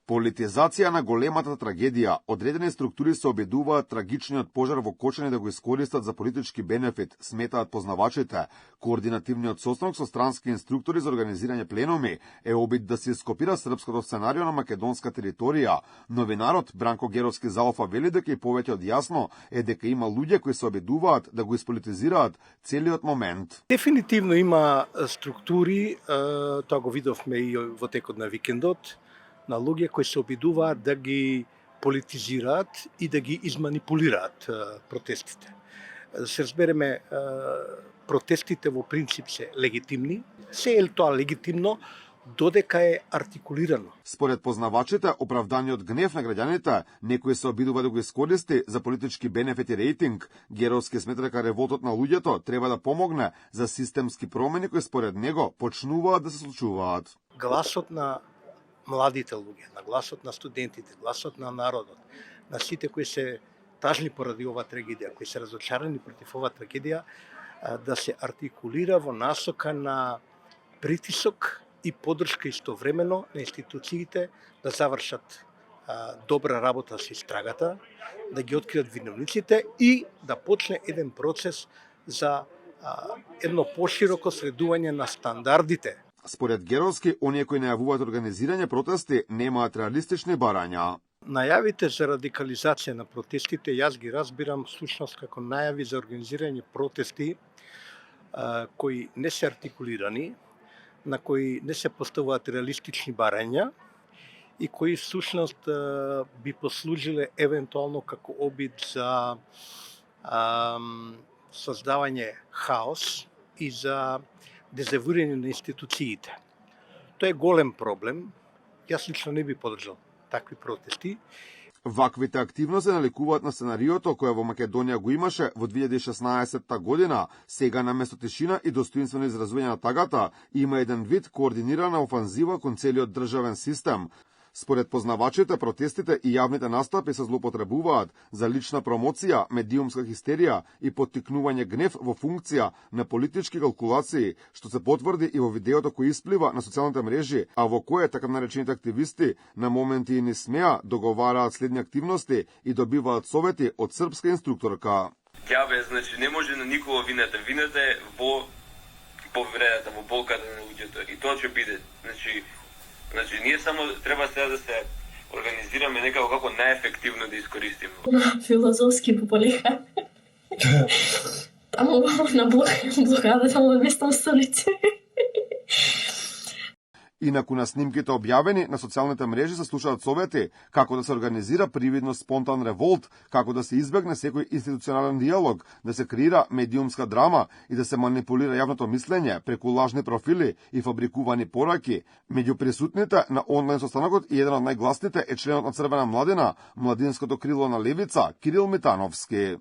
Политизација на големата трагедија. Одредени структури се обидуваат трагичниот пожар во Кочани да го искористат за политички бенефит, сметаат познавачите. Координативниот состанок со странски инструктори за организирање пленуми е обид да се ископира српското сценарио на македонска територија. Новинарот Бранко Геровски за Алфа вели дека и повеќе од јасно е дека има луѓе кои се обидуваат да го исполитизираат целиот момент. Дефинитивно има структури, тоа го видовме и во текот на викендот, на луѓе кои се обидуваат да ги политизираат и да ги изманипулираат протестите. Да се разбереме, протестите во принцип се легитимни. Се е тоа легитимно додека е артикулирано. Според познавачите, оправданиот гнев на граѓаните, некој се обидува да го искористи за политички бенефит и рейтинг. Геровски смета дека револтот на луѓето треба да помогне за системски промени кои според него почнуваат да се случуваат. Гласот на младите луѓе, на гласот на студентите, гласот на народот, на сите кои се тажни поради оваа трагедија, кои се разочарани против оваа трагедија, да се артикулира во насока на притисок и поддршка истовремено на институциите да завршат добра работа со истрагата, да ги откријат виновниците и да почне еден процес за едно пошироко следување на стандардите. Според Геровски, оние кои најавуваат организирање протести немаат реалистични барања. Најавите за радикализација на протестите, јас ги разбирам всушност како најави за организирање протести кои не се артикулирани, на кои не се поставуваат реалистични барања и кои всушност би послужиле евентуално како обид за создавање хаос и за дезавуирање на институциите. Тоа е голем проблем. Јас лично не би поддржал такви протести. Ваквите активности наликуваат на сценариото кое во Македонија го имаше во 2016 година. Сега наместо тишина и достоинствено изразување на тагата има еден вид координирана офанзива кон целиот државен систем. Според познавачите, протестите и јавните настапи се злоупотребуваат за лична промоција, медиумска хистерија и поттикнување гнев во функција на политички калкулации, што се потврди и во видеото кој исплива на социјалните мрежи, а во кое така наречените активисти на моменти и не смеа договараат следни активности и добиваат совети од српска инструкторка. Значи не може на никого вината. Вината е во повредата, во болката на луѓето и тоа ќе биде. Значи, ние само треба сега да се организираме некако како најефективно да искористиме. Филозофски пополеха. Ама на блокада само местам столици. Инаку на снимките објавени на социјалните мрежи се слушаат совети како да се организира привидно спонтан револт, како да се избегне секој институционален диалог, да се креира медиумска драма и да се манипулира јавното мислење преку лажни профили и фабрикувани пораки. Меѓу присутните на онлайн состанокот и еден од најгласните е членот на Црвена младина, младинското крило на левица, Кирил Митановски.